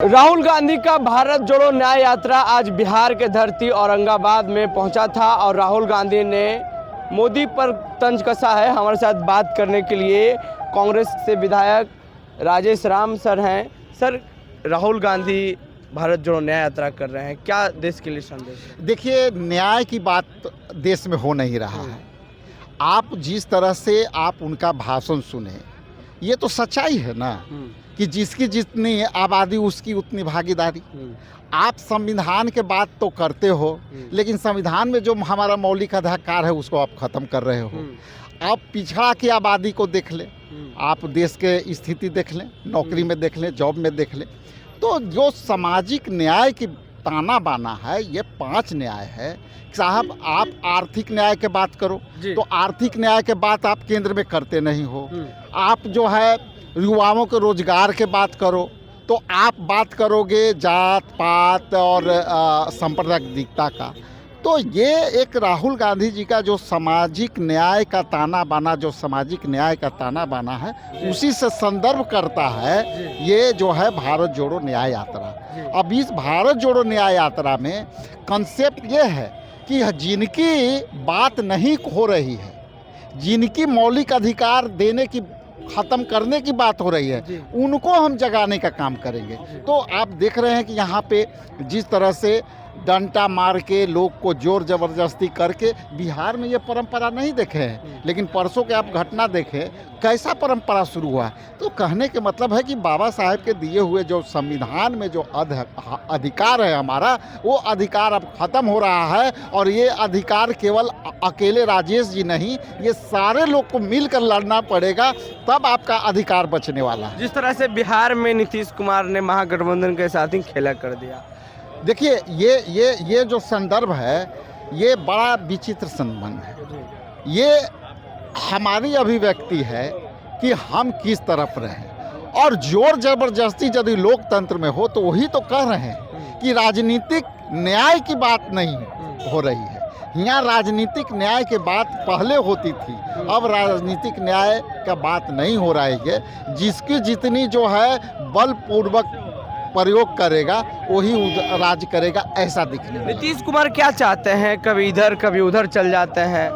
राहुल गांधी का भारत जोड़ो न्याय यात्रा आज बिहार के धरती औरंगाबाद में पहुंचा था और राहुल गांधी ने मोदी पर तंज कसा है। हमारे साथ बात करने के लिए कांग्रेस से विधायक राजेश राम सर हैं। सर, राहुल गांधी भारत जोड़ो न्याय यात्रा कर रहे हैं, क्या देश के लिए संदेश है? देखिए, न्याय की बात देश में हो नहीं रहा है। आप जिस तरह से आप उनका भाषण सुने, ये तो सच्चाई है ना कि जिसकी जितनी आबादी उसकी उतनी भागीदारी। आप संविधान के बात तो करते हो, लेकिन संविधान में जो हमारा मौलिक अधिकार है उसको आप ख़त्म कर रहे हो। आप पिछड़ा की आबादी को देख लें, आप देश के स्थिति देख लें, नौकरी में देख लें, जॉब में देख लें। तो जो सामाजिक न्याय की ताना बाना है, ये 5 न्याय है साहब। आप आर्थिक न्याय के बात करो तो आर्थिक न्याय के बात आप केंद्र में करते नहीं हो। आप जो है युवाओं के रोजगार के बात करो तो आप बात करोगे जात पात और सांप्रदायिकता का। तो ये एक राहुल गांधी जी का जो सामाजिक न्याय का ताना बाना, जो सामाजिक न्याय का ताना बाना है, उसी से संदर्भ करता है ये जो है भारत जोड़ो न्याय यात्रा। अब इस भारत जोड़ो न्याय यात्रा में कंसेप्ट ये है कि जिनकी बात नहीं हो रही है, जिनकी मौलिक अधिकार देने की ख़त्म करने की बात हो रही है, उनको हम जगाने का काम करेंगे। तो आप देख रहे हैं कि यहाँ पे जिस तरह से डंडा मार के लोग को जोर जबरदस्ती करके, बिहार में ये परंपरा नहीं देखे हैं, लेकिन परसों के आप घटना देखें कैसा परंपरा शुरू हुआ। तो कहने के मतलब है कि बाबा साहेब के दिए हुए जो संविधान में जो अधिकार है हमारा, वो अधिकार अब ख़त्म हो रहा है। और ये अधिकार केवल अकेले राजेश जी नहीं, ये सारे लोग को मिलकर लड़ना पड़ेगा, तब आपका अधिकार बचने वाला है। जिस तरह से बिहार में नीतीश कुमार ने महागठबंधन के साथ ही खेला कर दिया। देखिए, ये जो संदर्भ है, ये बड़ा विचित्र संबंध है। ये हमारी अभिव्यक्ति है कि हम किस तरफ रहें, और जोर जबरदस्ती यदि लोकतंत्र में हो तो वही तो कह रहे हैं कि राजनीतिक न्याय की बात नहीं हो रही है। यहाँ राजनीतिक न्याय की बात पहले होती थी, अब राजनीतिक न्याय का बात नहीं हो रही है। जिसकी जितनी जो है बलपूर्वक प्रयोग करेगा वही राज करेगा, ऐसा दिखने में। नीतीश कुमार क्या चाहते हैं? कभी इधर कभी उधर चल जाते हैं।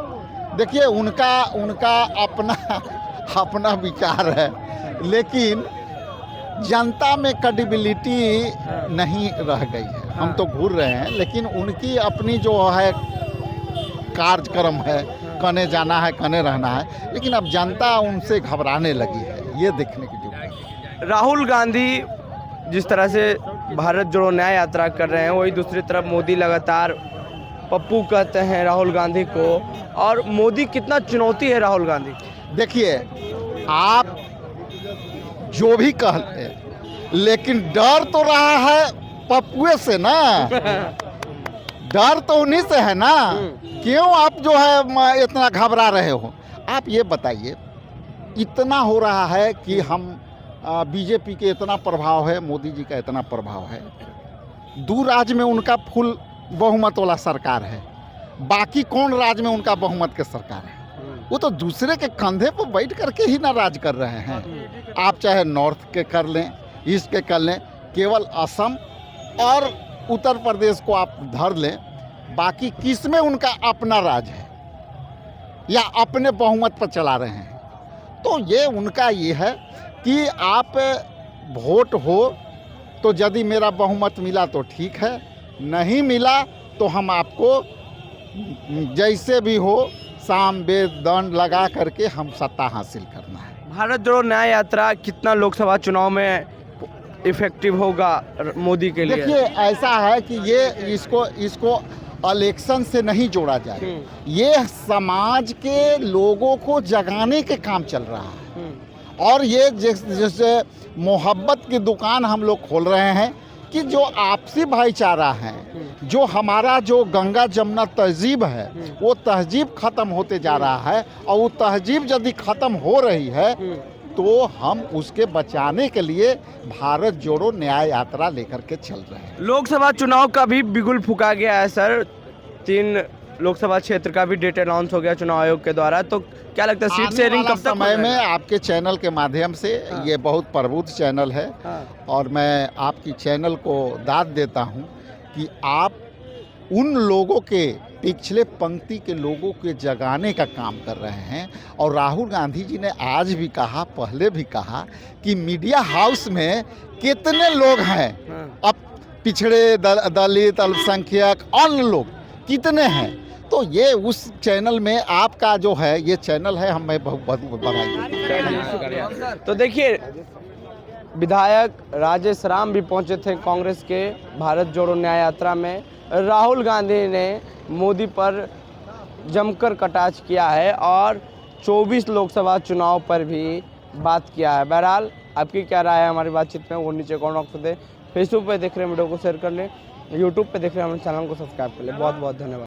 देखिए, उनका अपना विचार है, लेकिन जनता में क्रेडिबिलिटी नहीं रह गई है। हम तो घूर रहे हैं, लेकिन उनकी अपनी जो है कार्यक्रम है, कने जाना है कने रहना है, लेकिन अब जनता उनसे घबराने लगी है, ये देखने की जरूरत है। राहुल गांधी जिस तरह से भारत जोड़ो न्याय यात्रा कर रहे हैं, वही दूसरी तरफ मोदी लगातार पप्पू कहते हैं राहुल गांधी को। और मोदी कितना चुनौती है राहुल गांधी? देखिए, आप जो भी कहते, लेकिन डर तो रहा है पप्पुए से ना। डर तो उन्हीं से है ना। क्यों आप जो है इतना घबरा रहे हो? आप ये बताइए, इतना हो रहा है कि हम बीजेपी के इतना प्रभाव है, मोदी जी का इतना प्रभाव है, 2 राज्य में उनका फुल बहुमत वाला सरकार है, बाकी कौन राज्य में उनका बहुमत के सरकार है? वो तो दूसरे के कंधे पर बैठ करके ही ना राज कर रहे हैं। आप चाहे नॉर्थ के कर लें, ईस्ट के कर लें, केवल असम और उत्तर प्रदेश को आप धर लें, बाकी किस में उनका अपना राज है या अपने बहुमत पर चला रहे हैं? तो ये उनका ये है कि आप वोट हो तो यदि मेरा बहुमत मिला तो ठीक है, नहीं मिला तो हम आपको जैसे भी हो साम वेद दंड लगा करके हम सत्ता हासिल करना है। भारत जोड़ो न्याय यात्रा कितना लोकसभा चुनाव में इफेक्टिव होगा मोदी के लिए? देखिए, ऐसा है कि ये इसको इलेक्शन से नहीं जोड़ा जाए। ये समाज के लोगों को जगाने के काम चल रहा है। और ये जैसे मोहब्बत की दुकान हम लोग खोल रहे हैं कि जो आपसी भाईचारा है, जो हमारा जो गंगा जमुना तहजीब है, वो तहजीब ख़त्म होते जा रहा है। और वो तहजीब यदि ख़त्म हो रही है तो हम उसके बचाने के लिए भारत जोड़ो न्याय यात्रा लेकर के चल रहे हैं। लोकसभा चुनाव का भी बिगुल फूका गया है सर। 3 लोकसभा क्षेत्र का भी डेट अनाउंस हो गया चुनाव आयोग के द्वारा, तो क्या लगता है सीट आने शेयरिंग वाला कब तक हो समय में जाएगा? आपके चैनल के माध्यम से, हाँ। ये बहुत प्रबुद्ध चैनल है हाँ, और मैं आपकी चैनल को दाद देता हूं कि आप उन लोगों के पिछले पंक्ति के लोगों के जगाने का काम कर रहे हैं। और राहुल गांधी जी ने आज भी कहा, पहले भी कहा कि मीडिया हाउस में कितने लोग हैं, हाँ। अब पिछड़े दलित अल्पसंख्यक अन्य लोग कितने हैं। तो ये उस चैनल में आपका जो है ये चैनल है, हमें बहुत बहुत बधाई। तो देखिए विधायक राजेश राम भी पहुंचे थे कांग्रेस के भारत जोड़ो न्याय यात्रा में। राहुल गांधी ने मोदी पर जमकर कटाक्ष किया है और 24 लोकसभा चुनाव पर भी बात किया है। बहरहाल आपकी क्या राय है हमारी बातचीत में, वो नीचे कमेंट बॉक्स में दें। फेसबुक पे देख रहे हैं वीडियो को शेयर कर लें, यूट्यूब पे देख रहे हैं हमारे चैनल को सब्सक्राइब कर लें। बहुत बहुत धन्यवाद।